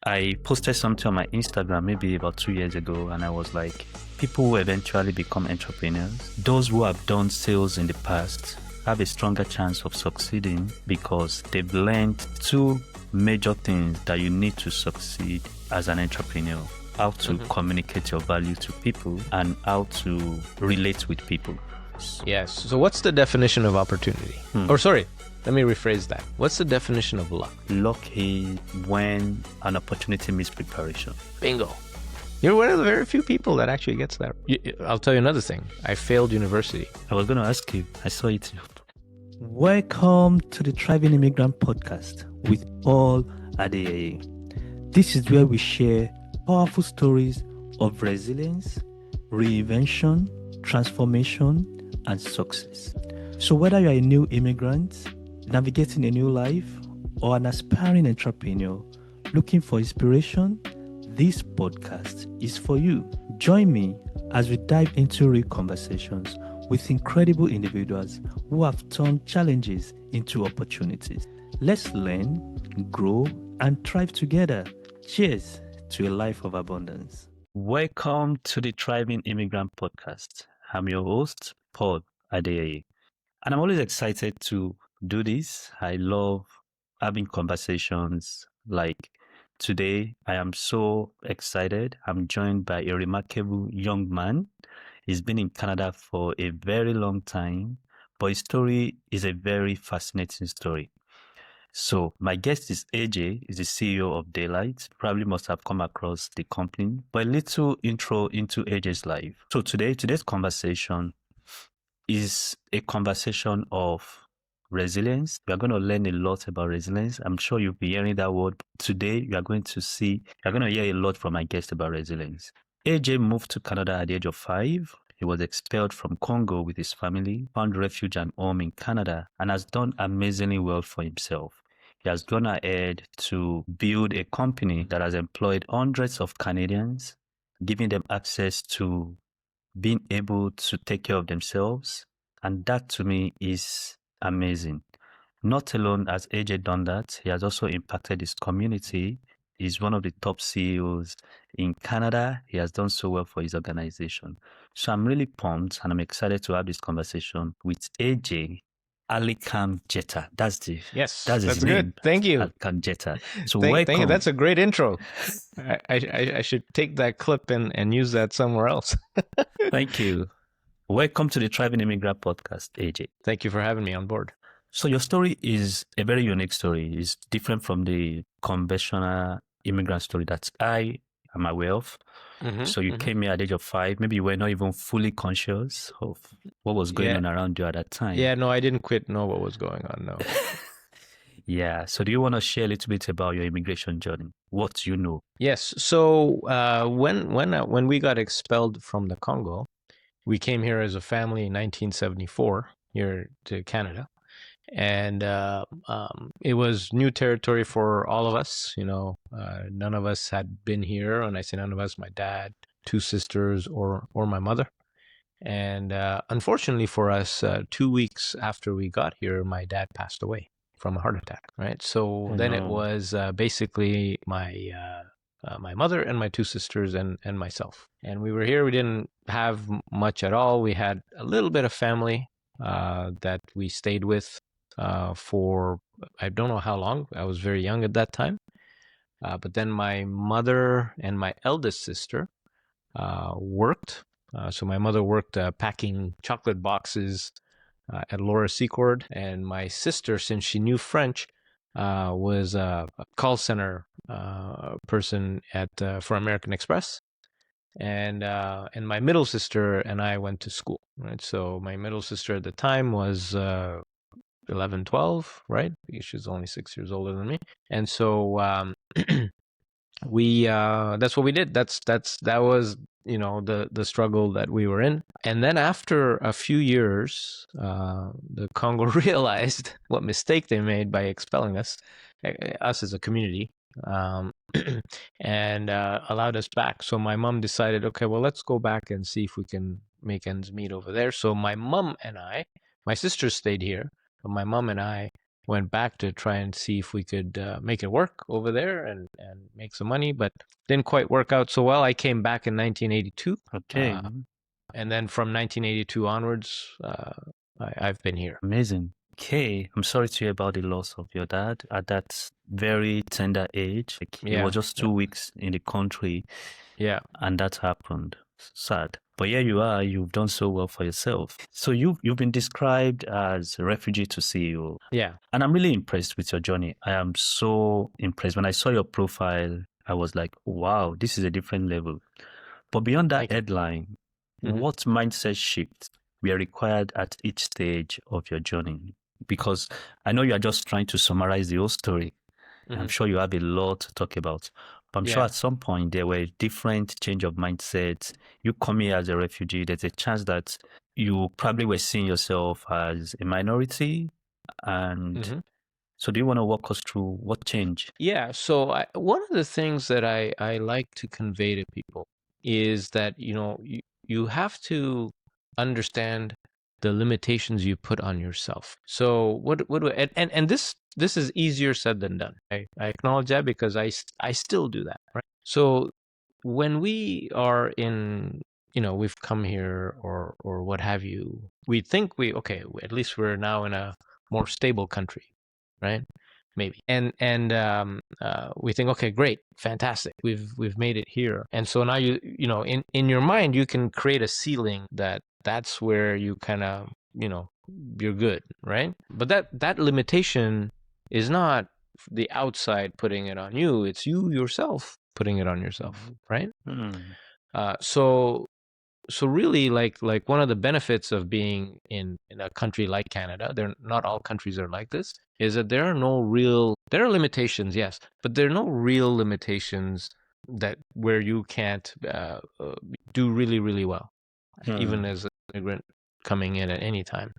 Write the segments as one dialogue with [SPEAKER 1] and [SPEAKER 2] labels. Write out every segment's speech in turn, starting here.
[SPEAKER 1] I posted something on my Instagram maybe about 2 years ago, and I was like, people who eventually become entrepreneurs, those who have done sales in the past, have a stronger chance of succeeding because they've learned two major things that you need to succeed as an entrepreneur: how to communicate your value to people and how to relate with people.
[SPEAKER 2] Yes. So what's the definition of opportunity? Or sorry, let me rephrase that. What's the definition of luck?
[SPEAKER 1] Luck is when an opportunity meets preparation.
[SPEAKER 2] Bingo. You're one of the very few people that actually gets that. I'll tell you another thing. I failed university.
[SPEAKER 1] I was going to ask you. I saw it.
[SPEAKER 3] Welcome to the Thriving Immigrant Podcast with Paul Adeyeye. This is where we share powerful stories of resilience, reinvention, transformation, and success. So whether you're a new immigrant, navigating a new life, or an aspiring entrepreneur looking for inspiration, this podcast is for you. Join me as we dive into real conversations with incredible individuals who have turned challenges into opportunities. Let's learn, grow, and thrive together. Cheers to a life of abundance.
[SPEAKER 1] Welcome to the Thriving Immigrant Podcast. I'm your host, Paul Adeyeye, and I'm always excited to do this. I love having conversations like today. I am so excited. I'm joined by a remarkable young man. He's been in Canada for a very long time, but his story is a very fascinating story. So my guest is AJ, is the CEO of Daylight. Probably must have come across the company, but a little intro into AJ's life. So today's conversation is a conversation of resilience. We are going to learn a lot about resilience. I'm sure you'll be hearing that word today. You're going to hear a lot from my guest about resilience. AJ moved to Canada at the age of 5. He was expelled from Congo with his family, found refuge and home in Canada, and has done amazingly well for himself. He has gone ahead to build a company that has employed hundreds of Canadians, giving them access to being able to take care of themselves. And that to me is amazing. Not alone has AJ done that, he has also impacted his community. He's one of the top CEOs in Canada. He has done so well for his organization. So I'm really pumped and I'm excited to have this conversation with AJ. Alykhan Jetha. That's his name.
[SPEAKER 2] Good. Thank you.
[SPEAKER 1] Alykhan Jetha. So
[SPEAKER 2] Thank
[SPEAKER 1] welcome.
[SPEAKER 2] you. That's a great intro. I should take that clip and use that somewhere else.
[SPEAKER 1] Thank you. Welcome to the Thriving Immigrant Podcast, AJ.
[SPEAKER 2] Thank you for having me on board.
[SPEAKER 1] So your story is a very unique story. It's different from the conventional immigrant story that I am aware of. So you came here at the age of 5. Maybe you were not even fully conscious of what was going on around you at that time.
[SPEAKER 2] Yeah, no, I didn't quite know what was going on, no.
[SPEAKER 1] Yeah. So do you want to share a little bit about your immigration journey? What do you know?
[SPEAKER 2] Yes. So when we got expelled from the Congo, we came here as a family in 1974 here to Canada. And it was new territory for all of us. You know, none of us had been here. And I say none of us, my dad, 2 sisters, or my mother. And unfortunately for us, 2 weeks after we got here, my dad passed away from a heart attack. Right. So it was basically my mother and my 2 sisters and myself. And we were here. We didn't have much at all. We had a little bit of family that we stayed with for I don't know how long. I was very young at that time. But then my mother and my eldest sister worked. So my mother worked packing chocolate boxes at Laura Secord. And my sister, since she knew French, was a call center person for American Express. And my middle sister and I went to school, right? So my middle sister at the time was 11, 12, right? She's only 6 years older than me. And so we that's what we did. That was, you know, the struggle that we were in. And then after a few years, the Congo realized what mistake they made by expelling us as a community. And allowed us back. So my mom decided, okay, well, let's go back and see if we can make ends meet over there. So my mom and I, my sister stayed here, but my mom and I went back to try and see if we could make it work over there and make some money, but didn't quite work out so well. I came back in 1982.
[SPEAKER 1] Okay.
[SPEAKER 2] And then from 1982 onwards, I've been here.
[SPEAKER 1] Amazing. Okay. I'm sorry to hear about the loss of your dad at that very tender age. Like, he
[SPEAKER 2] Yeah,
[SPEAKER 1] was just 2 weeks in the country
[SPEAKER 2] yeah.
[SPEAKER 1] and that happened. Sad. But here you are, you've done so well for yourself. So you've been described as a refugee to CEO.
[SPEAKER 2] Yeah.
[SPEAKER 1] And I'm really impressed with your journey. I am so impressed. When I saw your profile, I was like, wow, this is a different level. But beyond that
[SPEAKER 2] Thank you.
[SPEAKER 1] headline,
[SPEAKER 2] Mhm.
[SPEAKER 1] what mindset shifts were required at each stage of your journey? Because I know you are just trying to summarize the whole story. I'm
[SPEAKER 2] Mhm.
[SPEAKER 1] sure you have a lot to talk about. But I'm sure
[SPEAKER 2] Yeah.
[SPEAKER 1] at some point there were different change of mindsets. You come here as a refugee, there's a chance that you probably were seeing yourself as a minority. And
[SPEAKER 2] Mhm.
[SPEAKER 1] so do you want to walk us through what changed?
[SPEAKER 2] Yeah. So one of the things that I like to convey to people is that, you have to understand the limitations you put on yourself. So and this is easier said than done. I acknowledge that because I still do that, right? So when we are in, we've come here or what have you, we think at least we're now in a more stable country, right? Maybe. And we think, okay, great, fantastic, we've made it here. And so now in your mind you can create a ceiling that's where you kind of, you're good, right? But that limitation is not the outside putting it on you, it's you yourself putting it on yourself, right?
[SPEAKER 1] Hmm.
[SPEAKER 2] So really, like one of the benefits of being in a country like Canada, they're not all countries are like this, is that there are limitations, yes, but there are no real limitations that where you can't do really, really well, even as an immigrant coming in at any time.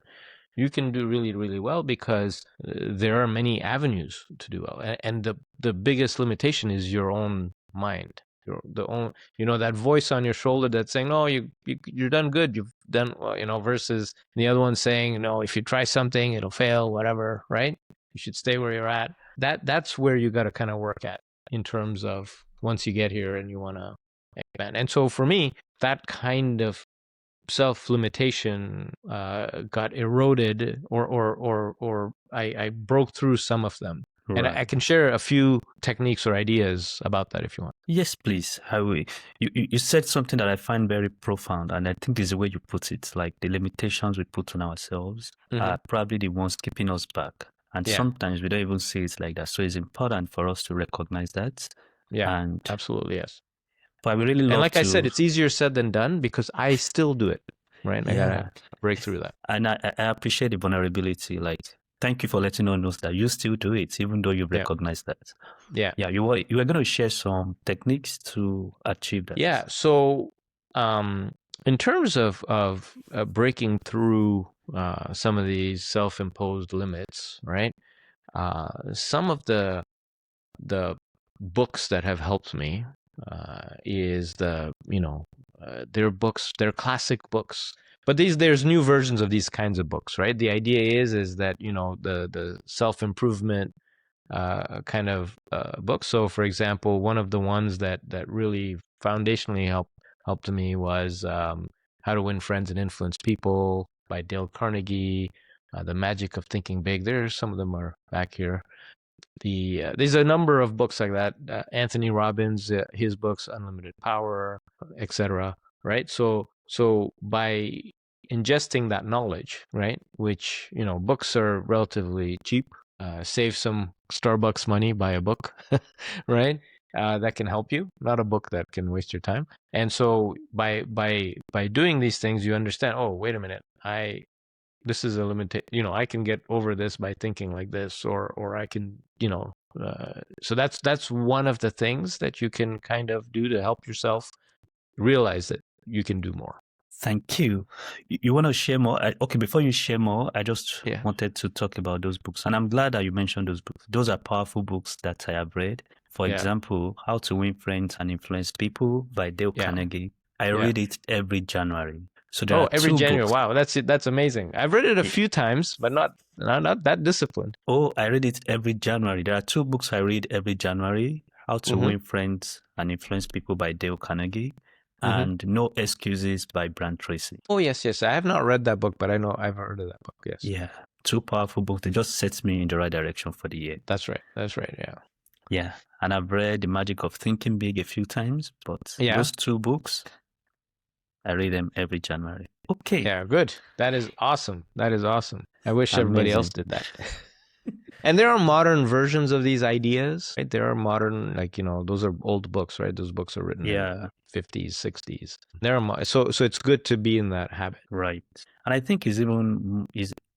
[SPEAKER 2] You can do really, really well because there are many avenues to do well, and the biggest limitation is your own mind. That voice on your shoulder that's saying, "No, you're done good. You've done well," versus the other one saying, "No, if you try something, it'll fail. Whatever, right? You should stay where you're at." That's where you got to kind of work at in terms of once you get here and you want to expand. And so for me, that kind of self-limitation got eroded, or I broke through some of them. And I can share a few techniques or ideas about that if you want.
[SPEAKER 1] Yes, please. You said something that I find very profound, and I think is the way you put it. Like, the limitations we put on ourselves are probably the ones keeping us back. And
[SPEAKER 2] Yeah.
[SPEAKER 1] sometimes we don't even see it like that. So it's important for us to recognize that.
[SPEAKER 2] Yeah,
[SPEAKER 1] And
[SPEAKER 2] absolutely, yes.
[SPEAKER 1] but we really love
[SPEAKER 2] And like
[SPEAKER 1] to.
[SPEAKER 2] I said, it's easier said than done because I still do it, right? I gotta break through that.
[SPEAKER 1] And I appreciate the vulnerability. Like, thank you for letting us know that you still do it, even though you've recognized that.
[SPEAKER 2] Yeah.
[SPEAKER 1] Yeah, you were going to share some techniques to achieve that.
[SPEAKER 2] Yeah. So, in terms of breaking through some of these self-imposed limits, right? Some of the books that have helped me is they're classic books, but there's new versions of these kinds of books, right? The idea is that the self-improvement kind of books. So for example, one of the ones that really foundationally helped me was How to Win Friends and Influence People by Dale Carnegie, The Magic of Thinking Big. There's some of them are back here. There's a number of books like that. Anthony Robbins, his books, Unlimited Power, etc. Right? So by ingesting that knowledge, right, which books are relatively cheap. Save some Starbucks money, buy a book, right? That can help you, not a book that can waste your time. And so by doing these things, you understand. Oh, wait a minute, this is a limitation. I can get over this by thinking like this, or I can, so that's one of the things that you can kind of do to help yourself realize that you can do more.
[SPEAKER 1] Thank you. You want to share more? Okay, before you share more, I just
[SPEAKER 2] Yeah.
[SPEAKER 1] wanted to talk about those books. And I'm glad that you mentioned those books. Those are powerful books that I have read. For example, How to Win Friends and Influence People by Dale Carnegie. I read it every January. So there are
[SPEAKER 2] every
[SPEAKER 1] two
[SPEAKER 2] January.
[SPEAKER 1] books.
[SPEAKER 2] Wow, that's it. That's amazing. I've read it a few times, but not that disciplined.
[SPEAKER 1] Oh, I read it every January. There are two books I read every January: How to
[SPEAKER 2] Mhm.
[SPEAKER 1] Win Friends and Influence People by Dale Carnegie,
[SPEAKER 2] Mhm.
[SPEAKER 1] and No Excuses by Brian Tracy.
[SPEAKER 2] Oh yes, yes. I have not read that book, but I know I've heard of that book. Yes.
[SPEAKER 1] Yeah, two powerful books. They just set me in the right direction for the year.
[SPEAKER 2] That's right. That's right. Yeah.
[SPEAKER 1] Yeah, and I've read The Magic of Thinking Big a few times, but
[SPEAKER 2] Yeah.
[SPEAKER 1] those two books, I read them every January. Okay.
[SPEAKER 2] Yeah. Good. That is awesome. That is awesome. I wish everybody else
[SPEAKER 1] Amazing.
[SPEAKER 2] did that. And there are modern versions of these ideas, right? There are modern, like, those are old books, right? Those books are written in
[SPEAKER 1] Yeah,
[SPEAKER 2] the 50s, 60s. There are so it's good to be in that habit.
[SPEAKER 1] right. And I think it's even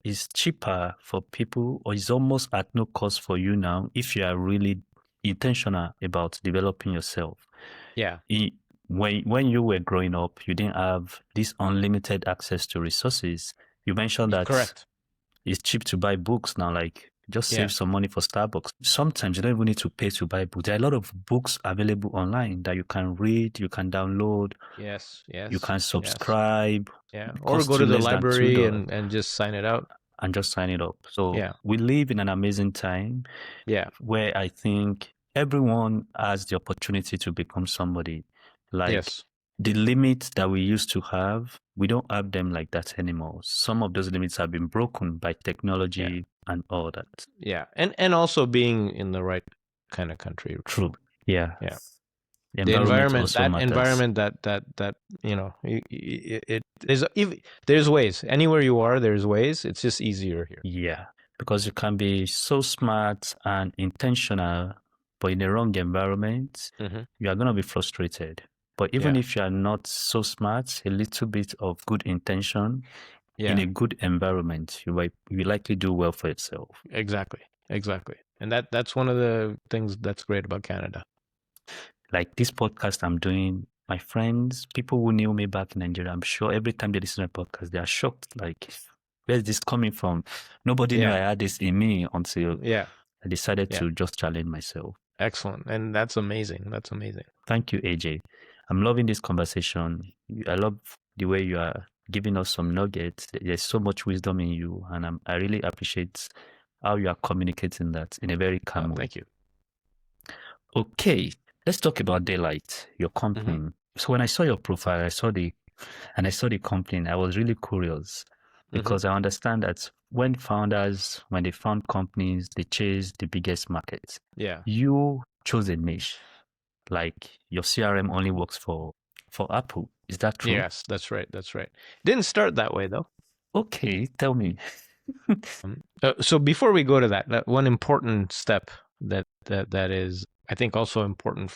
[SPEAKER 1] is cheaper for people, or it's almost at no cost for you now if you are really intentional about developing yourself.
[SPEAKER 2] Yeah.
[SPEAKER 1] When you were growing up, you didn't have this unlimited access to resources. You mentioned that
[SPEAKER 2] Correct.
[SPEAKER 1] it's cheap to buy books now, like just
[SPEAKER 2] Yeah.
[SPEAKER 1] save some money for Starbucks. Sometimes you don't even need to pay to buy books. There are a lot of books available online that you can read, you can download,
[SPEAKER 2] Yes. Yes.
[SPEAKER 1] you can
[SPEAKER 2] yes.
[SPEAKER 1] subscribe,
[SPEAKER 2] Yeah. Or
[SPEAKER 1] costs
[SPEAKER 2] go
[SPEAKER 1] you
[SPEAKER 2] to the
[SPEAKER 1] less than
[SPEAKER 2] library
[SPEAKER 1] $2
[SPEAKER 2] and just sign it out.
[SPEAKER 1] and just sign it up. So
[SPEAKER 2] Yeah.
[SPEAKER 1] we live in an amazing time
[SPEAKER 2] Yeah.
[SPEAKER 1] where I think everyone has the opportunity to become somebody. Like
[SPEAKER 2] Yes.
[SPEAKER 1] the limits that we used to have, we don't have them like that anymore. Some of those limits have been broken by technology and all that.
[SPEAKER 2] Yeah. And also being in the right kind of country.
[SPEAKER 1] True. Yeah.
[SPEAKER 2] Yeah.
[SPEAKER 1] The
[SPEAKER 2] The environment,
[SPEAKER 1] also
[SPEAKER 2] that
[SPEAKER 1] matters.
[SPEAKER 2] environment that there's ways. Anywhere you are, there's ways. It's just easier here.
[SPEAKER 1] Yeah. Because you can be so smart and intentional, but in the wrong environment,
[SPEAKER 2] Mhm.
[SPEAKER 1] you are going to be frustrated. But even
[SPEAKER 2] Yeah.
[SPEAKER 1] if you are not so smart, a little bit of good intention in
[SPEAKER 2] Yeah.
[SPEAKER 1] a good environment, you will likely do well for yourself.
[SPEAKER 2] Exactly. Exactly. And that's one of the things that's great about Canada.
[SPEAKER 1] Like this podcast I'm doing, my friends, people who knew me back in Nigeria, I'm sure every time they listen to a podcast, they are shocked. Like, where's this coming from? Nobody knew
[SPEAKER 2] Yeah.
[SPEAKER 1] I had this in me until
[SPEAKER 2] Yeah.
[SPEAKER 1] I decided
[SPEAKER 2] Yeah.
[SPEAKER 1] to just challenge myself.
[SPEAKER 2] Excellent. And that's amazing. That's amazing.
[SPEAKER 1] Thank you, AJ. I'm loving this conversation. I love the way you are giving us some nuggets. There's so much wisdom in you, and I really appreciate how you are communicating that in a very calm way.
[SPEAKER 2] Thank you.
[SPEAKER 1] Okay, let's talk about Daylight, your company. So when I saw your profile, I saw the company, I was really curious because I understand that when they found companies, they chase the biggest markets.
[SPEAKER 2] Yeah.
[SPEAKER 1] You chose a niche. Like your CRM only works for Apple. Is that true?
[SPEAKER 2] Yes, that's right. That's right. Didn't start that way though.
[SPEAKER 1] Okay, tell me.
[SPEAKER 2] So before we go to that, one important step that is, I think, also important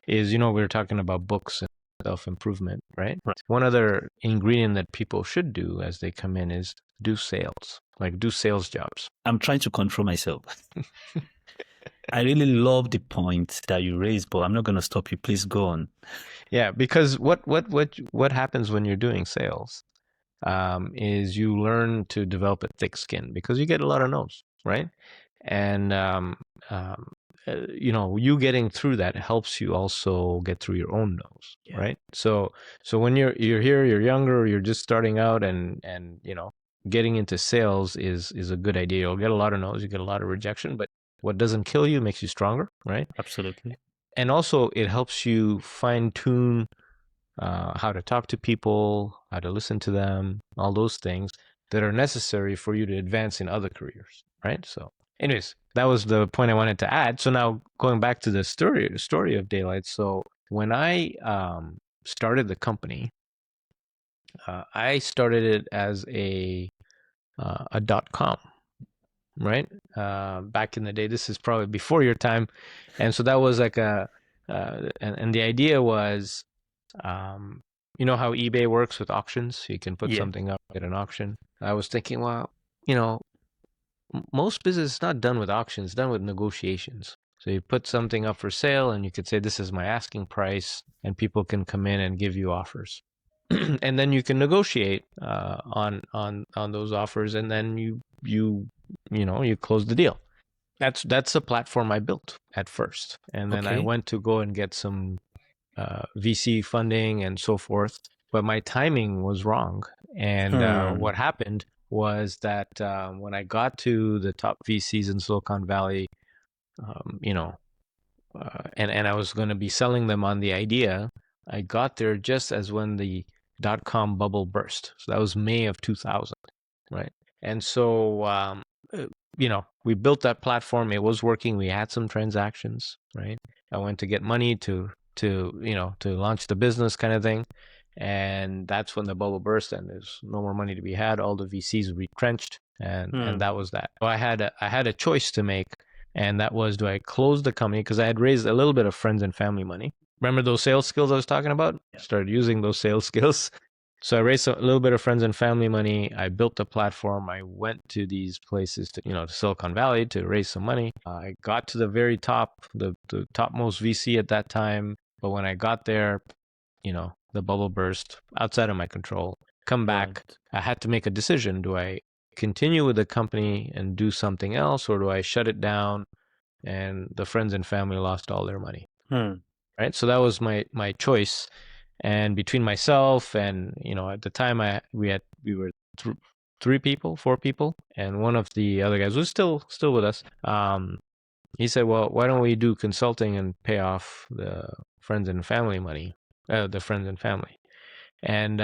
[SPEAKER 2] is, we were talking about books and self-improvement, right? One other ingredient that people should do as they come in is do sales, like do sales jobs.
[SPEAKER 1] I'm trying to control myself. I really love the point that you raised, but I'm not going to stop you. Please go on.
[SPEAKER 2] Yeah, because what happens when you're doing sales is you learn to develop a thick skin because you get a lot of no's, right? And you getting through that helps you also get through your own no's, right? So when you're here, you're younger, you're just starting out, and getting into sales is a good idea. You'll get a lot of no's, you get a lot of rejection, but what doesn't kill you makes you stronger, right?
[SPEAKER 1] Absolutely.
[SPEAKER 2] And also it helps you fine tune how to talk to people, how to listen to them, all those things that are necessary for you to advance in other careers, right? So anyways, that was the point I wanted to add. So now going back to the story of Daylight. So when I started the company, I started it as a .com, right? Back in the day. This is probably before your time. And so that was like and the idea was, you know how eBay works with auctions? You can put something up at an auction. I was thinking, well, most business is not done with auctions, it's done with negotiations. So you put something up for sale and you could say, this is my asking price, and people can come in and give you offers. And then you can negotiate on those offers, and then you close the deal. That's a platform I built at first. And then I went to go and get some VC funding and so forth but my timing was wrong. And what happened was that when I got to the top VCs in Silicon Valley, you know, and I was going to be selling them on the idea, I got there just as when the dot-com bubble burst. So that was May of 2000, right? And so, you know, we built that platform. It was working. We had some transactions, right? I went to get money to you know, to launch the business kind of thing. And that's when the bubble burst and there's no more money to be had. All the VCs retrenched, and that was that. So I had a choice to make, and that was, do I close the company? Because I had raised a little bit of friends and family money. Remember those sales skills I was talking about? Yeah. Started using those sales skills. So I raised a little bit of friends and family money. I built the platform. I went to these places, to, you know, to Silicon Valley to raise some money. I got to the very top, the topmost VC at that time. But when I got there, you know, the bubble burst outside of my control. Come back, I had to make a decision. Do I continue with the company and do something else, or do I shut it down? And the friends and family lost all their money. Right. So that was my choice. And between myself and, you know, at the time we were 4 people, and one of the other guys was still with us. He said, well, why don't we do consulting and pay off the friends and family money, the friends and family. And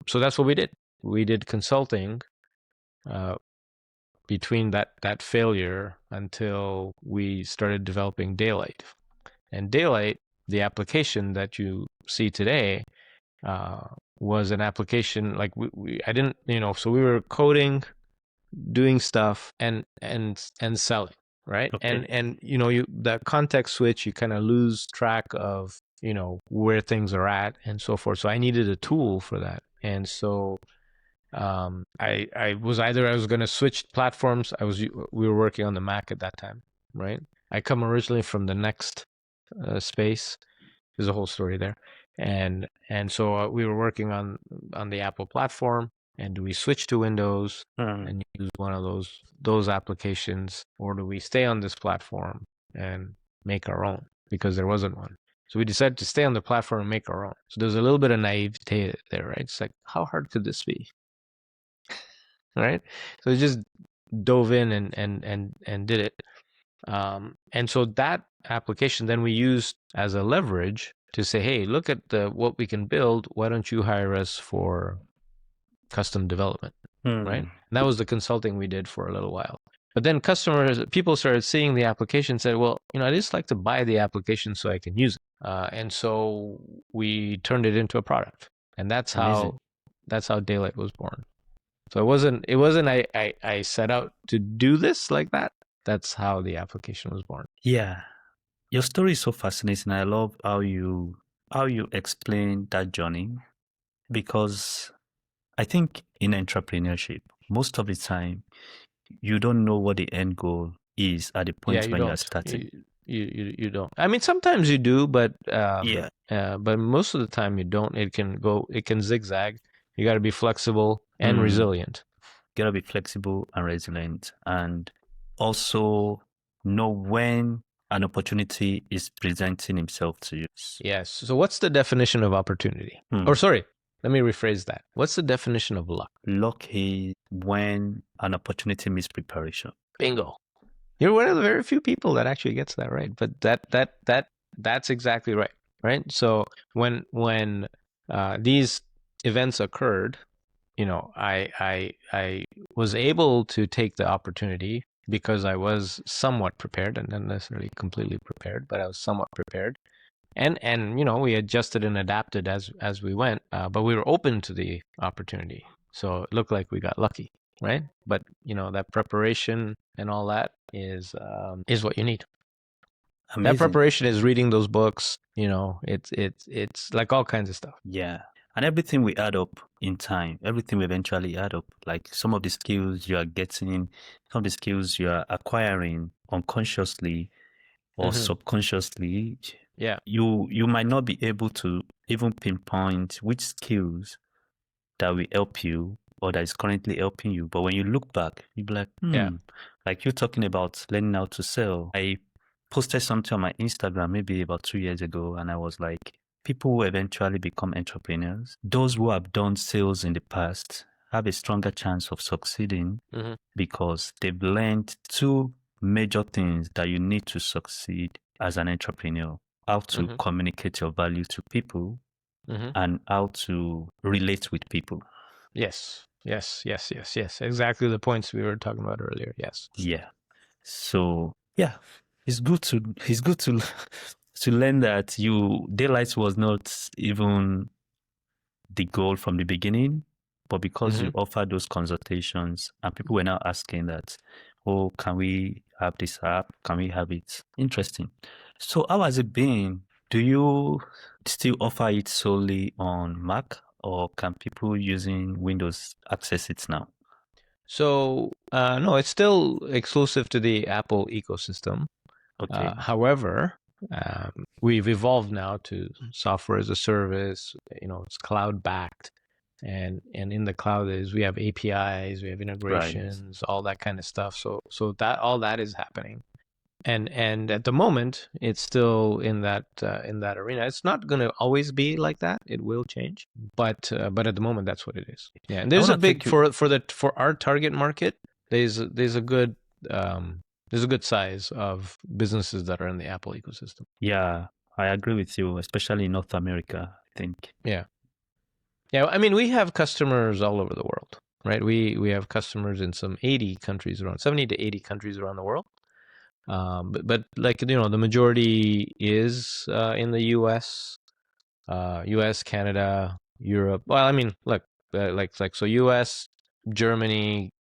[SPEAKER 2] so that's what we did. We did consulting between that failure until we started developing Daylight. And Daylight, the application that you see today, was an application like I didn't, you know, so we were coding, doing stuff, and selling, right? Okay. And you know, that context switch, you kind of lose track of, you know, where things are at and so forth. So I needed a tool for that, and so I was going to switch platforms. We were working on the Mac at that time, right? I come originally from the Next space. There's a whole story there, and so we were working on the Apple platform. And do we switch to Windows and use one of those applications, or do we stay on this platform and make our own? Because there wasn't one. So we decided to stay on the platform and make our own. So there's a little bit of naivete there, right? It's like, how hard could this be? Right? So we just dove in and did it. And so that application then we used as a leverage to say, hey, look at what we can build. Why don't you hire us for custom development, right? And that was the consulting we did for a little while. But then people started seeing the application and said, well, you know, I just like to buy the application so I can use it. And so we turned it into a product. And that's how Daylight was born. So it wasn't I set out to do this like that. That's how the application was born.
[SPEAKER 1] Yeah. Your story is so fascinating. I love how you explain that journey, because I think in entrepreneurship, most of the time, you don't know what the end goal is at the point when you're starting.
[SPEAKER 2] You don't. I mean, sometimes you do, but but most of the time you don't. It can zigzag. You got to be flexible and resilient.
[SPEAKER 1] You got to be flexible and resilient, and also know when an opportunity is presenting himself to you.
[SPEAKER 2] Yes. So what's the definition of opportunity? Or sorry, let me rephrase that. What's the definition of luck?
[SPEAKER 1] Luck is when an opportunity meets preparation.
[SPEAKER 2] Bingo. You're one of the very few people that actually gets that right. But that's exactly right. Right. So when these events occurred, you know, I was able to take the opportunity because I was somewhat prepared, and not necessarily completely prepared, but I was somewhat prepared. And you know, we adjusted and adapted as we went, but we were open to the opportunity. So it looked like we got lucky, right? But you know, that preparation and all that is what you need. Amazing. That preparation is reading those books. You know, it's like all kinds of stuff.
[SPEAKER 1] Yeah, and everything we add up in time. Everything we eventually add up. Like some of the skills you are getting, some of the skills you are acquiring unconsciously or subconsciously.
[SPEAKER 2] Yeah,
[SPEAKER 1] you might not be able to even pinpoint which skills that will help you or that is currently helping you. But when you look back, you'll be like, like you're talking about learning how to sell. I posted something on my Instagram maybe about 2 years ago, and I was like, people who eventually become entrepreneurs, those who have done sales in the past have a stronger chance of succeeding because they've learned two major things that you need to succeed as an entrepreneur: how to communicate your value to people and how to relate with people.
[SPEAKER 2] Yes. Exactly the points we were talking about earlier. Yes.
[SPEAKER 1] Yeah. So yeah, it's good to to learn that daylight was not even the goal from the beginning, but because you offer those consultations and people were now asking that, oh, can we have this app? Can we have it? Interesting. So how has it been? Do you still offer it solely on Mac, or can people using Windows access it now?
[SPEAKER 2] So no, it's still exclusive to the Apple ecosystem.
[SPEAKER 1] Okay.
[SPEAKER 2] However, we've evolved now to software as a service. It's cloud backed, and in the cloud we have APIs, we have integrations, all that kind of stuff. So that all that is happening, and at the moment it's still in that arena. It's not going to always be like that. It will change, but at the moment that's what it is. Yeah, and there's a big for our target market. There's a good size of businesses that are in the Apple ecosystem.
[SPEAKER 1] Yeah, I agree with you, especially in North America, I think.
[SPEAKER 2] Yeah. I mean, we have customers all over the world, right? We have customers in some 80 countries around 70 to 80 countries around the world. But like, the majority is in the US, Canada, Europe. Well, I mean, look, so US, Germany,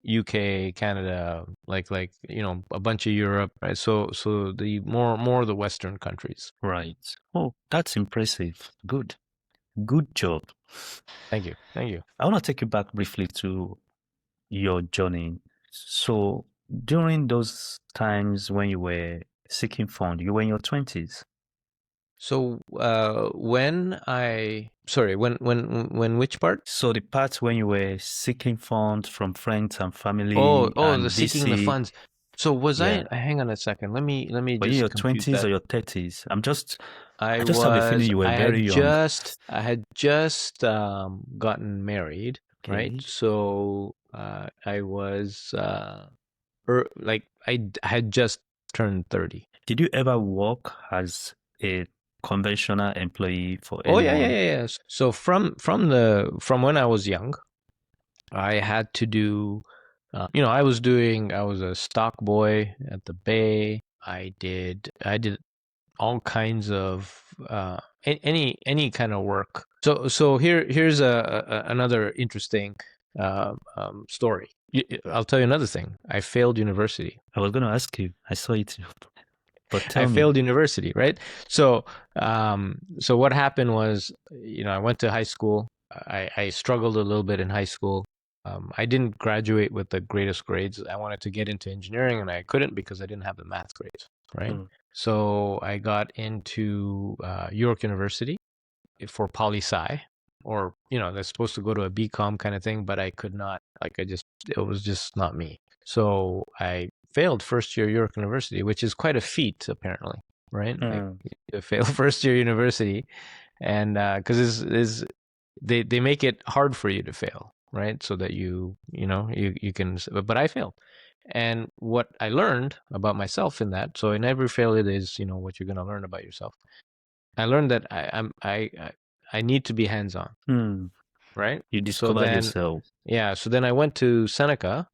[SPEAKER 2] UK, Canada, a bunch of Europe, right? So the more the Western countries.
[SPEAKER 1] Right. Oh, that's impressive. Good job.
[SPEAKER 2] Thank you.
[SPEAKER 1] I want to take you back briefly to your journey. So during those times when you were seeking fund, you were in your 20s.
[SPEAKER 2] So when which part?
[SPEAKER 1] So the part when you were seeking funds from friends and family.
[SPEAKER 2] And
[SPEAKER 1] the
[SPEAKER 2] seeking the funds. So was
[SPEAKER 1] Yeah.
[SPEAKER 2] I? Hang on a second. Let me
[SPEAKER 1] Were you in
[SPEAKER 2] just
[SPEAKER 1] your
[SPEAKER 2] compute
[SPEAKER 1] 20s
[SPEAKER 2] that.
[SPEAKER 1] or your 30s? I just have a
[SPEAKER 2] was.
[SPEAKER 1] feeling you were very young.
[SPEAKER 2] I had just gotten married, right?
[SPEAKER 1] Okay.
[SPEAKER 2] So I was I had just turned 30.
[SPEAKER 1] Did you ever work as a conventional employee for
[SPEAKER 2] Oh
[SPEAKER 1] anyone?
[SPEAKER 2] yeah. So from when I was young, I had to do. I was a stock boy at the Bay. I did all kinds of any kind of work. So here's another interesting story. I'll tell you another thing. I failed university.
[SPEAKER 1] I was going to ask you. I saw it, but tell
[SPEAKER 2] I
[SPEAKER 1] me.
[SPEAKER 2] failed university, right? So what happened was, I went to high school. I struggled a little bit in high school. I didn't graduate with the greatest grades. I wanted to get into engineering, and I couldn't because I didn't have the math grades, right? So I got into York University for poli-sci, or that's supposed to go to a BCom kind of thing, but I could not. It was just not me. So I failed first year York University, which is quite a feat apparently, right? You fail first year university, and because they make it hard for you to fail, right? So that you can. But I failed. And what I learned about myself in that, so in every failure there's what you're going to learn about yourself. I learned that I need to be hands-on, right?
[SPEAKER 1] You discovered yourself.
[SPEAKER 2] Yeah. So then I went to Seneca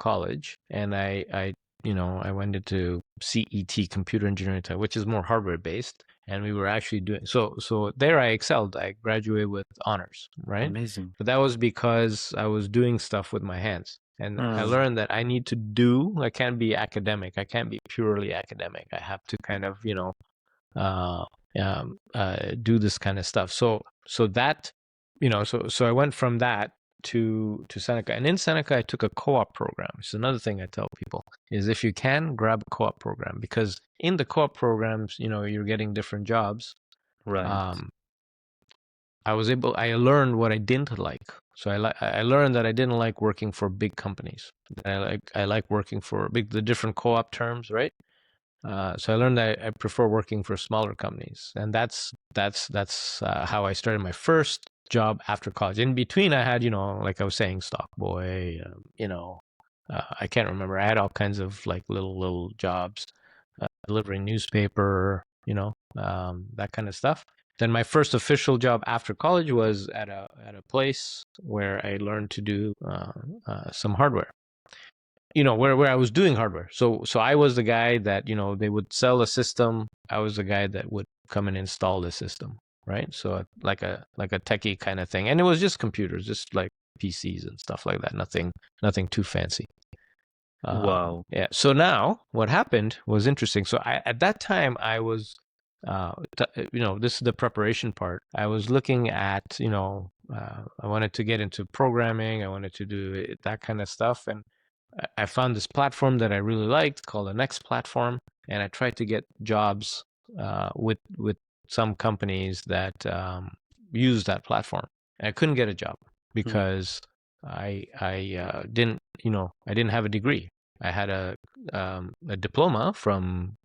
[SPEAKER 2] College, and I went into CET, computer engineering type, which is more hardware based, and we were actually doing so there I excelled. I graduated with honors, right?
[SPEAKER 1] Amazing.
[SPEAKER 2] But that was because I was doing stuff with my hands. And I learned that I need to I can't be academic. I can't be purely academic. I have to kind of, do this kind of stuff. So that, so I went from that to Seneca. And in Seneca, I took a co-op program. It's another thing I tell people is if you can, grab a co-op program, because in the co-op programs, you're getting different jobs.
[SPEAKER 1] Right.
[SPEAKER 2] I learned what I didn't like. So I learned that I didn't like working for big companies. I like working for the different co-op terms, right? So I learned that I prefer working for smaller companies, and that's how I started my first job after college. In between, I had, like I was saying, stock boy, I can't remember. I had all kinds of like little jobs, delivering newspaper, that kind of stuff. Then my first official job after college was at a place where I learned to do some hardware. Where I was doing hardware. So I was the guy that, they would sell a system. I was the guy that would come and install the system, right? So like a techie kind of thing. And it was just computers, just like PCs and stuff like that. Nothing too fancy.
[SPEAKER 1] Wow.
[SPEAKER 2] Yeah. So now what happened was interesting. So at that time I was, this is the preparation part. I was looking at, I wanted to get into programming. I wanted to do that kind of stuff. And I found this platform that I really liked called the Next platform. And I tried to get jobs with some companies that use that platform. And I couldn't get a job because I didn't have a degree. I had a diploma from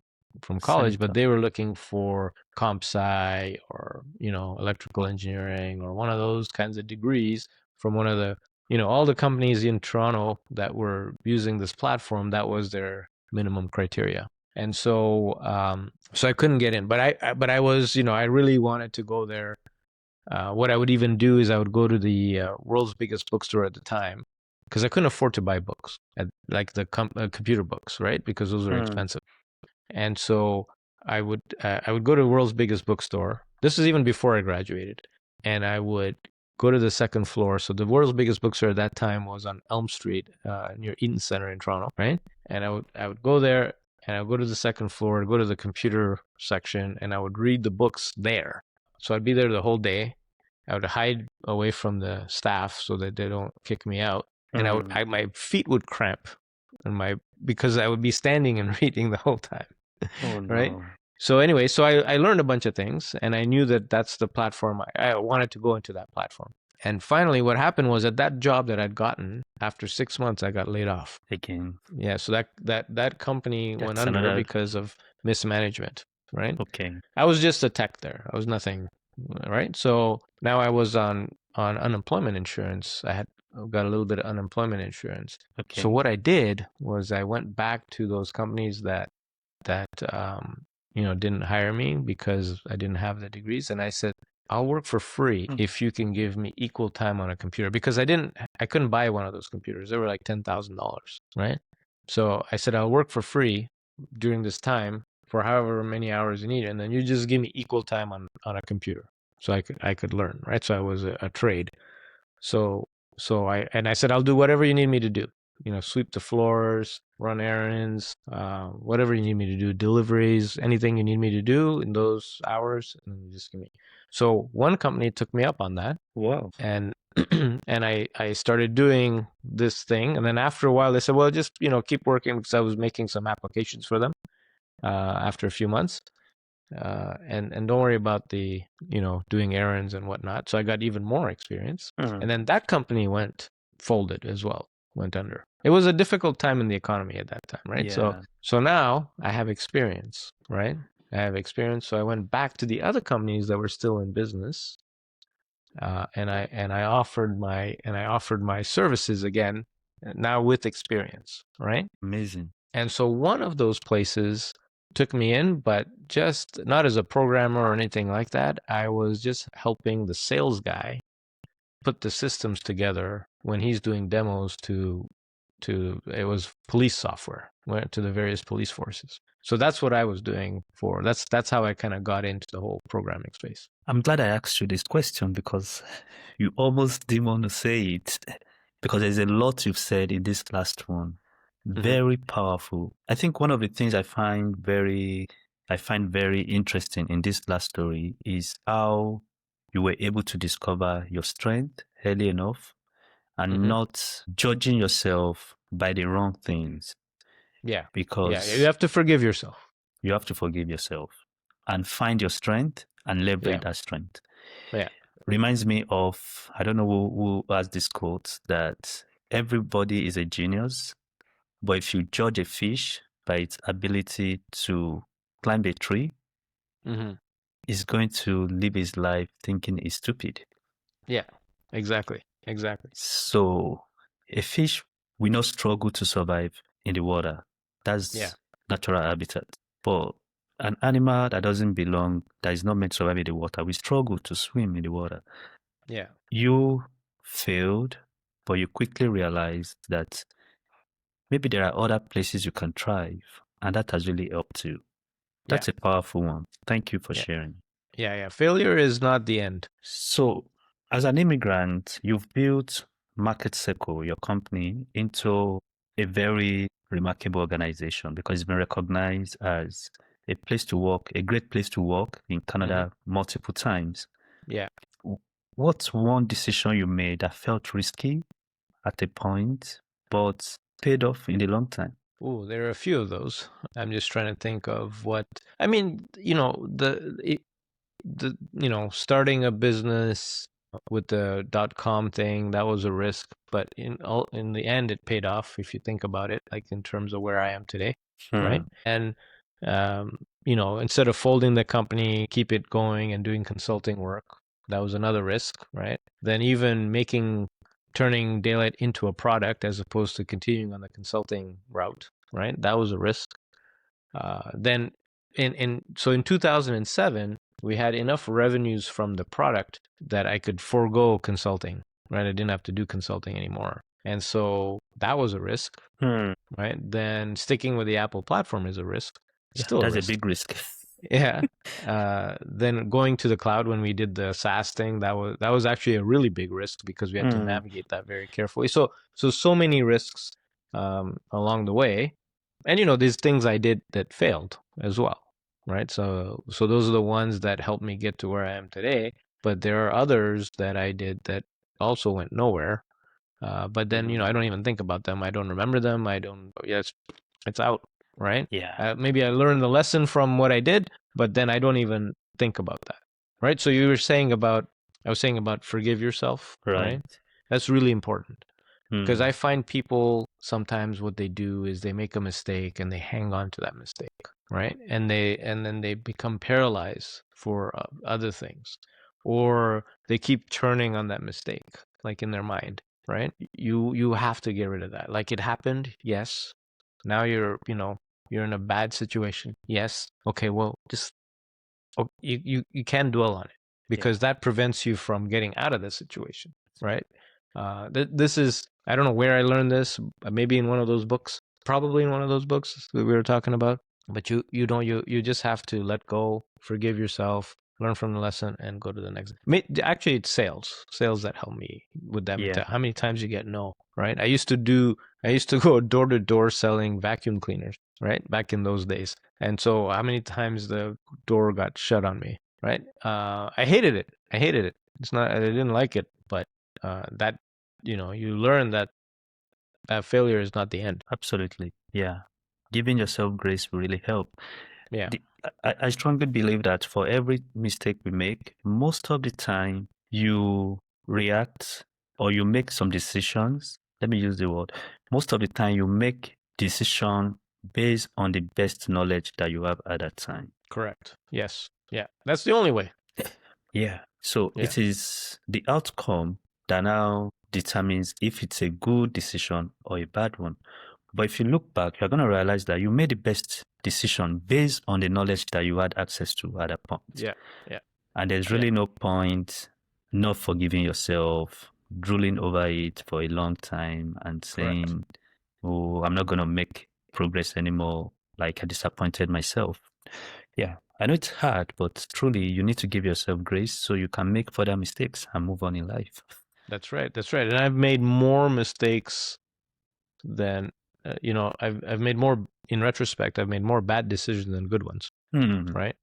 [SPEAKER 2] college, but they were looking for comp sci or electrical engineering or one of those kinds of degrees from one of the all the companies in Toronto that were using this platform. That was their minimum criteria, and so I couldn't get in. But I was I really wanted to go there. What I would even do is I would go to the world's biggest bookstore at the time, because I couldn't afford to buy books, like the computer books, right? Because those are expensive. And so I would go to the world's biggest bookstore. This is even before I graduated, and I would go to the second floor. So the world's biggest bookstore at that time was on Elm Street, near Eaton Center in Toronto, right? And I would go there, and I would go to the second floor, go to the computer section, and I would read the books there. So I'd be there the whole day. I would hide away from the staff so that they don't kick me out. And my feet would cramp, and because I would be standing and reading the whole time.
[SPEAKER 1] Oh, no.
[SPEAKER 2] Right? So anyway, so I learned a bunch of things, and I knew that that's the platform. I wanted to go into that platform. And finally, what happened was at that job that I'd gotten, after 6 months, I got laid off.
[SPEAKER 1] Again.
[SPEAKER 2] Yeah, so that company went under because of mismanagement, right?
[SPEAKER 1] Okay.
[SPEAKER 2] I was just a tech there. I was nothing, right? So now I was on unemployment insurance. I had got a little bit of unemployment insurance.
[SPEAKER 1] Okay.
[SPEAKER 2] So what I did was I went back to those companies that didn't hire me because I didn't have the degrees, and I said, I'll work for free if you can give me equal time on a computer, because I couldn't buy one of those computers. They were like $10,000, right? So I said, I'll work for free during this time for however many hours you need, and then you just give me equal time on a computer so I could learn, right? So I was a trade. So I said, I'll do whatever you need me to do. Sweep the floors, run errands, whatever you need me to do, deliveries, anything you need me to do in those hours, and then just give me. So one company took me up on that.
[SPEAKER 1] Wow.
[SPEAKER 2] And and I started doing this thing, and then after a while they said, well, just keep working, because I was making some applications for them after a few months. And don't worry about the doing errands and whatnot. So I got even more experience, and then that company folded as well, went under. It was a difficult time in the economy at that time, right?
[SPEAKER 1] Yeah.
[SPEAKER 2] So now I have experience, right? I have experience. So I went back to the other companies that were still in business, and I offered my services again, now with experience, right?
[SPEAKER 1] Amazing.
[SPEAKER 2] And so one of those places took me in, but just not as a programmer or anything like that. I was just helping the sales guy put the systems together when he's doing demos to it was police software, went to the various police forces. So that's what I was doing that's how I kind of got into the whole programming space.
[SPEAKER 1] I'm glad I asked you this question, because you almost didn't want to say it, because there's a lot you've said in this last one. Very powerful. I think one of the things I find very interesting in this last story is how you were able to discover your strength early enough and not judging yourself by the wrong things.
[SPEAKER 2] Yeah.
[SPEAKER 1] Because
[SPEAKER 2] you have to forgive yourself.
[SPEAKER 1] You have to forgive yourself and find your strength and leverage that strength.
[SPEAKER 2] Yeah.
[SPEAKER 1] Reminds me of, I don't know who has this quote, that everybody is a genius, but if you judge a fish by its ability to climb a tree
[SPEAKER 2] Mm-hmm.
[SPEAKER 1] is going to live his life thinking he's stupid.
[SPEAKER 2] Yeah, exactly.
[SPEAKER 1] So a fish will not struggle to survive in the water. That's
[SPEAKER 2] Yeah.
[SPEAKER 1] natural habitat. But an animal that doesn't belong, that is not meant to survive in the water, will struggle to swim in the water.
[SPEAKER 2] Yeah.
[SPEAKER 1] You failed, but you quickly realized that maybe there are other places you can thrive, and that has really helped you.
[SPEAKER 2] Yeah.
[SPEAKER 1] That's a powerful one. Thank you for
[SPEAKER 2] Yeah.
[SPEAKER 1] sharing.
[SPEAKER 2] Yeah. Failure is not the end.
[SPEAKER 1] So, as an immigrant, you've built MarketCircle, your company, into a very remarkable organization because it's been recognized as a place to work, a great place to work in Canada multiple times.
[SPEAKER 2] Yeah.
[SPEAKER 1] What's one decision you made that felt risky at a point, but paid off in the long time?
[SPEAKER 2] Oh, there are a few of those. I'm just trying to think of what I mean. Starting a business with the .com thing, that was a risk, but in the end, it paid off if you think about it, like in terms of where I am today, right? And instead of folding the company, keep it going and doing consulting work, that was another risk, right? Then even turning Daylight into a product as opposed to continuing on the consulting route, right? That was a risk. Then in 2007, we had enough revenues from the product that I could forego consulting, right? I didn't have to do consulting anymore. And so that was a risk, right? Then sticking with the Apple platform is a risk.
[SPEAKER 1] Yeah,
[SPEAKER 2] Still
[SPEAKER 1] that's
[SPEAKER 2] a risk.
[SPEAKER 1] a big risk.
[SPEAKER 2] Yeah. Then going to the cloud when we did the SaaS thing, that was actually a really big risk because we had to navigate that very carefully. So many risks along the way. And there's things I did that failed as well, right? So those are the ones that helped me get to where I am today. But there are others that I did that also went nowhere. But then I don't even think about them. I don't remember them. I don't. Yeah, it's out, right?
[SPEAKER 1] Yeah.
[SPEAKER 2] Maybe I learned the lesson from what I did, but then I don't even think about that, right? So I was saying about forgive yourself, right? That's really important because I find people sometimes what they do is they make a mistake and they hang on to that mistake, right? And then they become paralyzed for other things, or they keep turning on that mistake, like in their mind, right? You have to get rid of that. Like it happened, yes. Now you're in a bad situation. Yes. Okay, well, just you can dwell on it because that prevents you from getting out of the situation, right? This is I don't know where I learned this. Maybe in one of those books, probably in one of those books that we were talking about. But you just have to let go, forgive yourself, learn from the lesson, and go to the next. Actually, it's sales that help me with that.
[SPEAKER 1] Yeah.
[SPEAKER 2] How many times you get no, right? I used to go door to door selling vacuum cleaners, right? Back in those days. And so how many times the door got shut on me, right? I hated it. It's not, I didn't like it, but that, you learn that failure is not the end.
[SPEAKER 1] Absolutely. Yeah. Giving yourself grace will really help.
[SPEAKER 2] Yeah.
[SPEAKER 1] I strongly believe that for every mistake we make, most of the time you react or you make some decisions. Let me use the word. Most of the time you make decision based on the best knowledge that you have at that time.
[SPEAKER 2] Correct. Yes. Yeah. That's the only way.
[SPEAKER 1] Yeah. So it is the outcome that now determines if it's a good decision or a bad one. But if you look back, you're going to realize that you made the best decision based on the knowledge that you had access to at that point.
[SPEAKER 2] Yeah. Yeah.
[SPEAKER 1] And there's really no point not forgiving yourself, drooling over it for a long time and saying, oh, I'm not going to make progress anymore. Like I disappointed myself. Yeah, I know it's hard, but truly you need to give yourself grace so you can make further mistakes and move on in life.
[SPEAKER 2] That's right. And I've made more mistakes than, I've made more, in retrospect, I've made more bad decisions than good ones. Right.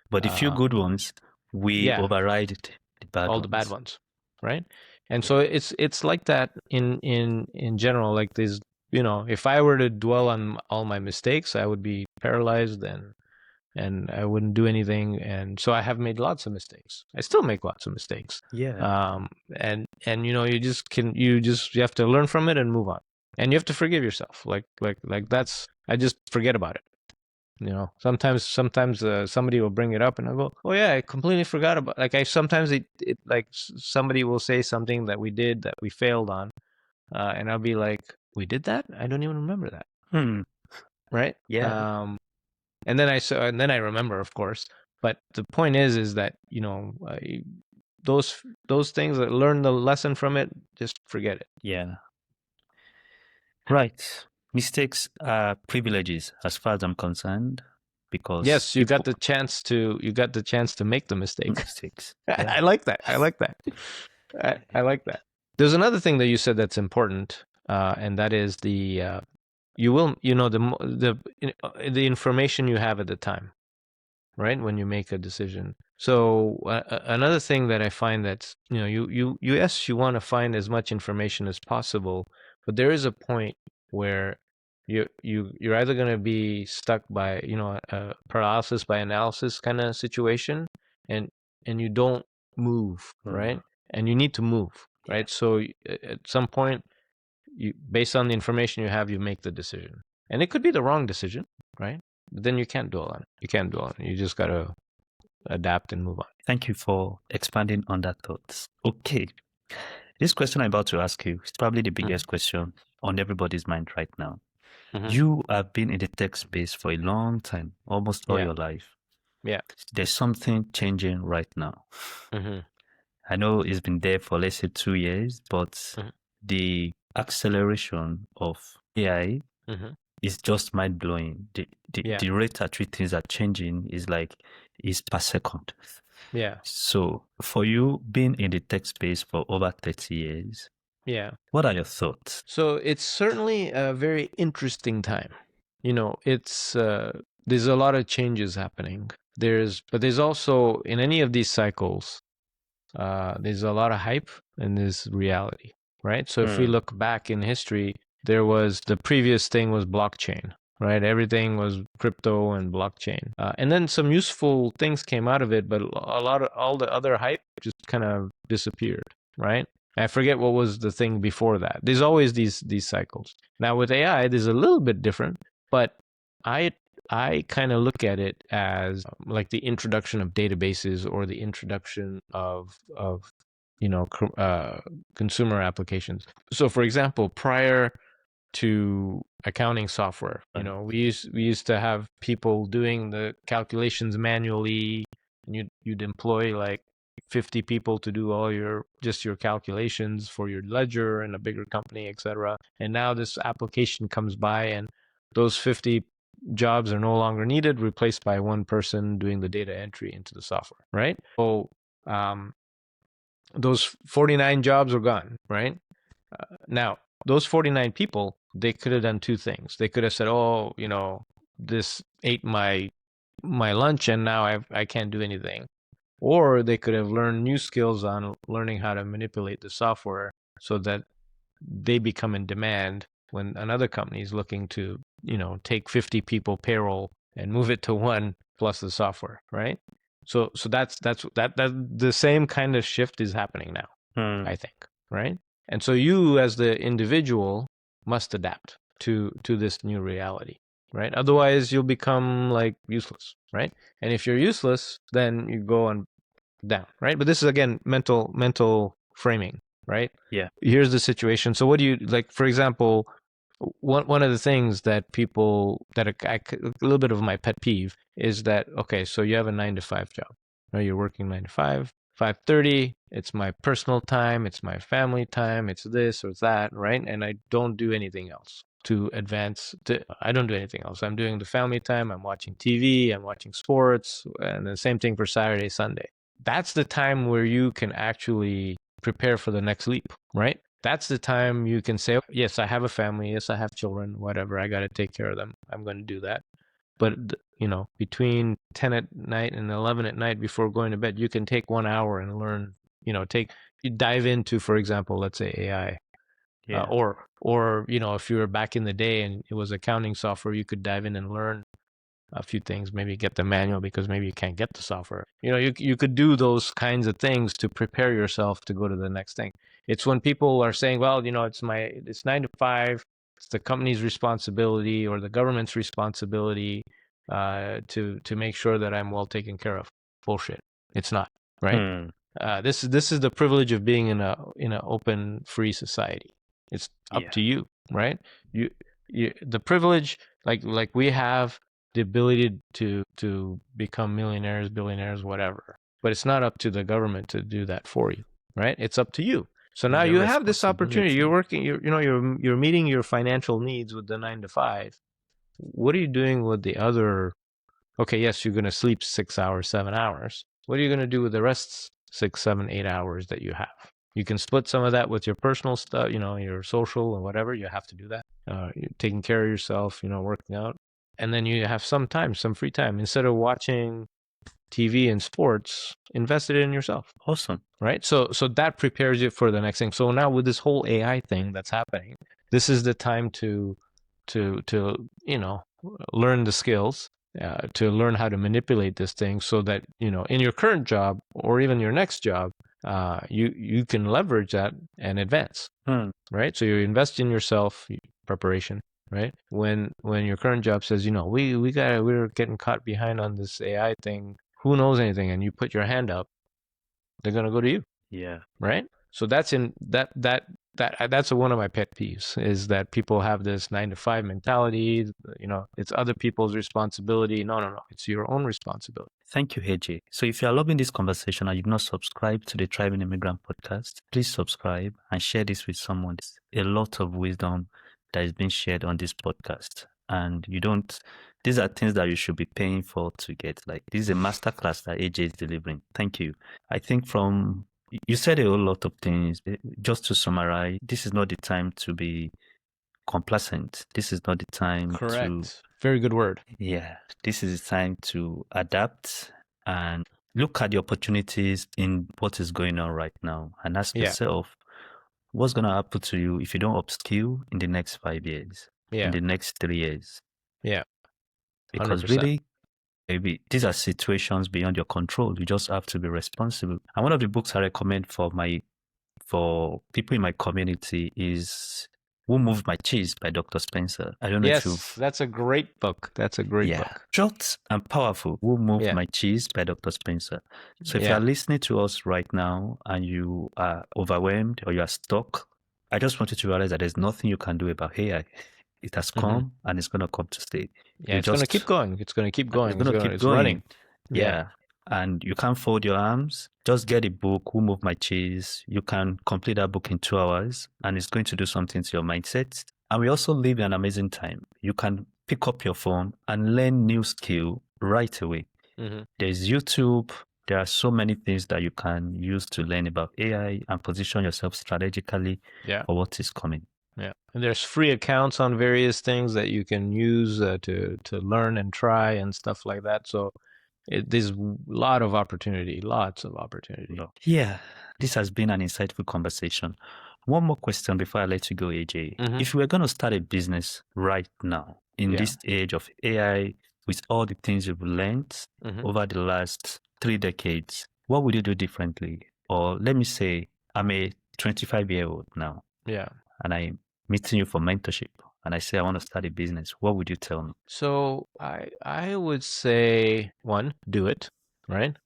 [SPEAKER 1] But the few good ones, we override the bad
[SPEAKER 2] all
[SPEAKER 1] ones.
[SPEAKER 2] the bad ones. Right. And so it's like that in general, like this, if I were to dwell on all my mistakes, I would be paralyzed and I wouldn't do anything. And so I have made lots of mistakes. I still make lots of mistakes.
[SPEAKER 1] Yeah.
[SPEAKER 2] And you have to learn from it and move on. And you have to forgive yourself. Like that's, I just forget about it. Sometimes somebody will bring it up and I'll go, oh yeah, I completely forgot about, like, sometimes somebody will say something that we did that we failed on, and I'll be like, we did that? I don't even remember that. Right?
[SPEAKER 1] Yeah.
[SPEAKER 2] And then I remember, of course. But the point is that, those things, that learn the lesson from it, just forget it.
[SPEAKER 1] Yeah. Right. Mistakes are privileges as far as I'm concerned, because
[SPEAKER 2] Yes, you got the chance to make the mistake.
[SPEAKER 1] mistakes.
[SPEAKER 2] I like that. I like that. I like that. There's another thing that you said that's important, and that is the the information you have at the time, right? When you make a decision. So another thing that I find, that's, yes, you want to find as much information as possible, but there is a point where you're either going to be stuck by, a paralysis by analysis kind of situation, and you don't move, right? And you need to move, right? So at some point, based on the information you have, you make the decision, and it could be the wrong decision, right? But then you can't dwell on it. You just gotta adapt and move on.
[SPEAKER 1] Thank you for expanding on that thoughts. Okay. This question I'm about to ask you is probably the biggest question on everybody's mind right now. You have been in the tech space for a long time, almost all your life.
[SPEAKER 2] Yeah.
[SPEAKER 1] There's something changing right now. I know it's been there for, let's say, 2 years, but the acceleration of AI is just mind blowing. The rate at which things are changing is per second.
[SPEAKER 2] Yeah.
[SPEAKER 1] So for you, being in the tech space for over 30 years, what are your thoughts?
[SPEAKER 2] So it's certainly a very interesting time. It's there's a lot of changes happening. But there's also, in any of these cycles, there's a lot of hype and there's reality, right? So if we look back in history, the previous thing was blockchain, right? Everything was crypto and blockchain. And then some useful things came out of it, but all the other hype just kind of disappeared, right? I forget what was the thing before that. There's always these cycles. Now with AI, there's a little bit different, but I kind of look at it as like the introduction of databases, or the introduction of consumer applications. So for example, prior to accounting software, we used to have people doing the calculations manually, and you'd employ like 50 people to do all your calculations for your ledger in a bigger company, etc. And now this application comes by, and those 50 jobs are no longer needed, replaced by one person doing the data entry into the software, right? So those 49 jobs are gone, right? Now, those 49 people, they could have done two things. They could have said, oh, this ate my lunch and now I can't do anything. Or they could have learned new skills on learning how to manipulate the software so that they become in demand when another company is looking to, take 50 people payroll and move it to one plus the software, right? So that's the same kind of shift is happening now, I think, right? And so you as the individual must adapt to this new reality, right? Otherwise you'll become like useless, right? And if you're useless, then you go on down, right? But this is again mental framing, right?
[SPEAKER 1] Yeah.
[SPEAKER 2] Here's the situation. So what do you like? For example, one of the things that people a little bit of my pet peeve is that, okay, so you have a 9-to-5 job, right? You're working 9 to 5, 5:30. It's my personal time. It's my family time. It's this or that, right? And I don't do anything else to advance. I don't do anything else. I'm doing the family time. I'm watching TV. I'm watching sports, and the same thing for Saturday, Sunday. That's the time where you can actually prepare for the next leap, right? That's the time you can say, yes, I have a family. Yes, I have children, whatever. I got to take care of them. I'm going to do that. But, between 10 at night and 11 at night before going to bed, you can take 1 hour and learn, you dive into, for example, let's say AI.
[SPEAKER 1] Yeah.
[SPEAKER 2] Or, if you were back in the day and it was accounting software, you could dive in and learn a few things, maybe get the manual because maybe you can't get the software. You could do those kinds of things to prepare yourself to go to the next thing. It's when people are saying, well, it's 9 to 5, it's the company's responsibility or the government's responsibility to make sure that I'm well taken care of. Bullshit. It's not, right? This is the privilege of being in an open, free society. It's up to you, right? You the privilege, like we have the ability to become millionaires, billionaires, whatever. But it's not up to the government to do that for you, right? It's up to you. So now you have this opportunity. You're working. You're meeting your financial needs with the 9 to 5. What are you doing with the other? Okay, yes, you're going to sleep 6 hours, 7 hours. What are you going to do with the rest 6, 7, 8 hours that you have? You can split some of that with your personal stuff, your social and whatever. You have to do that. You're taking care of yourself, working out. And then you have some time, some free time. Instead of watching TV and sports, invest it in yourself.
[SPEAKER 1] Awesome.
[SPEAKER 2] Right? So that prepares you for the next thing. So now with this whole AI thing that's happening, this is the time to learn the skills, to learn how to manipulate this thing so that, in your current job or even your next job, you can leverage that and advance. Right? So you invest in yourself, preparation. Right? When your current job says, we're getting caught behind on this AI thing, who knows anything, and you put your hand up, they're gonna go to you.
[SPEAKER 1] Yeah.
[SPEAKER 2] Right? So that's one of my pet peeves, is that people have this 9 to 5 mentality. It's other people's responsibility. No. It's your own responsibility.
[SPEAKER 1] Thank you, AJ. So if you are loving this conversation and you've not subscribed to the Thriving Immigrant podcast, please subscribe and share this with someone. There's a lot of wisdom that is being shared on this podcast. And these are things that you should be paying for to get. Like, this is a masterclass that AJ is delivering. Thank you. I think you said a whole lot of things. Just to summarize, this is not the time to be complacent. This is not the time
[SPEAKER 2] Correct. Very good word.
[SPEAKER 1] Yeah. This is the time to adapt and look at the opportunities in what is going on right now and ask yourself, what's going to happen to you if you don't upskill in the next 5 years, in the next 3 years?
[SPEAKER 2] Yeah. 100%.
[SPEAKER 1] Because really, maybe these are situations beyond your control. You just have to be responsible. And one of the books I recommend for people in my community is Who Moved My Cheese by Dr. Spencer. I don't know if you've...
[SPEAKER 2] that's a great book. That's a great book.
[SPEAKER 1] Short and powerful. Who Moved My Cheese by Dr. Spencer. So if you are listening to us right now and you are overwhelmed or you are stuck, I just want you to realize that there's nothing you can do about AI. It has come and it's going to come to stay.
[SPEAKER 2] Yeah, it's going to keep going. It's going to keep going.
[SPEAKER 1] It's going to keep going.
[SPEAKER 2] Running.
[SPEAKER 1] Yeah. And you can't fold your arms. Just get a book, Who Moved My Cheese. You can complete that book in 2 hours and it's going to do something to your mindset. And we also live in an amazing time. You can pick up your phone and learn new skill right away. There's YouTube. There are so many things that you can use to learn about AI and position yourself strategically for what is coming.
[SPEAKER 2] Yeah, and there's free accounts on various things that you can use to learn and try and stuff like that. So there's lots of opportunity.
[SPEAKER 1] Yeah, this has been an insightful conversation. One more question before I let you go, AJ. If you were going to start a business right now in this age of AI, with all the things you've learned over the last 3 decades, what would you do differently? Or let me say, I'm a 25-year-old now.
[SPEAKER 2] Yeah.
[SPEAKER 1] And I'm meeting you for mentorship, and I say I want to start a business, what would you tell me?
[SPEAKER 2] So I would say, 1, do it, right?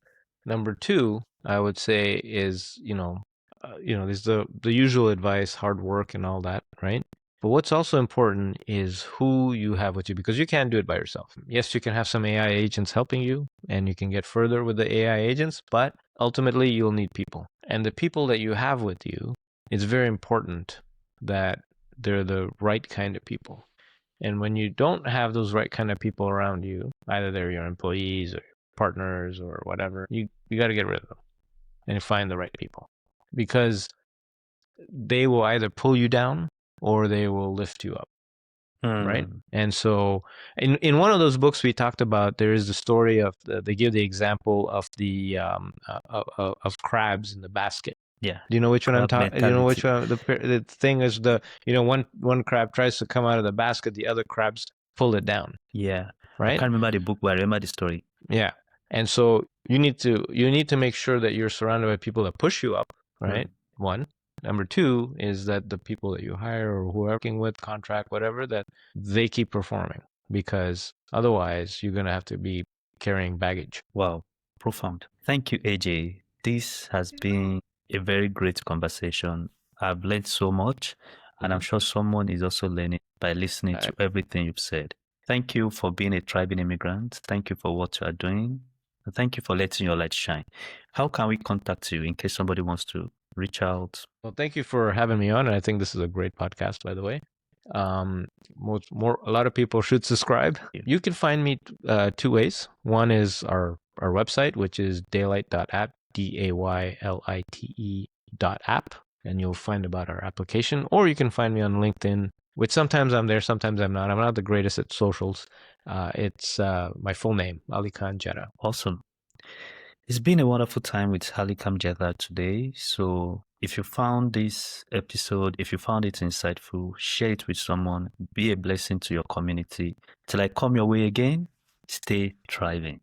[SPEAKER 2] Number 2, I would say is, there's the usual advice, hard work and all that, right? But what's also important is who you have with you, because you can't do it by yourself. Yes, you can have some AI agents helping you, and you can get further with the AI agents, but ultimately you'll need people. And the people that you have with you, it's very important that they're the right kind of people. And when you don't have those right kind of people around you, either they're your employees or your partners or whatever, you got to get rid of them and find the right people, because they will either pull you down or they will lift you up. Right? And so in one of those books we talked about, there is the story of they give the example of the of crabs in the basket.
[SPEAKER 1] Yeah.
[SPEAKER 2] Do you know which one I'm talking? You know which one? The thing is, one crab tries to come out of the basket, the other crabs pull it down.
[SPEAKER 1] Yeah.
[SPEAKER 2] Right.
[SPEAKER 1] I can't remember the book, but I remember the story.
[SPEAKER 2] Yeah. And so you need to make sure that you're surrounded by people that push you up. Right. 1. Number two is that the people that you hire or who are working with, contract, whatever, that they keep performing, because otherwise you're going to have to be carrying baggage.
[SPEAKER 1] Wow, profound. Thank you, AJ. This has been a very great conversation. I've learned so much, and I'm sure someone is also learning by listening to everything you've said. Thank you for being a thriving immigrant. Thank you for what you are doing. And thank you for letting your light shine. How can we contact you in case somebody wants to reach out?
[SPEAKER 2] Well, thank you for having me on. And I think this is a great podcast, by the way. A lot of people should subscribe. You can find me two ways. One is our website, which is daylight.app, DAYLITE.app, and you'll find about our application. Or you can find me on LinkedIn, which sometimes I'm there, sometimes I'm not. I'm not the greatest at socials. It's my full name, Alykhan Jetha.
[SPEAKER 1] Awesome. It's been a wonderful time with Alykhan Jetha today. So if you found this episode, if you found it insightful, share it with someone. Be a blessing to your community. Till I come your way again, stay thriving.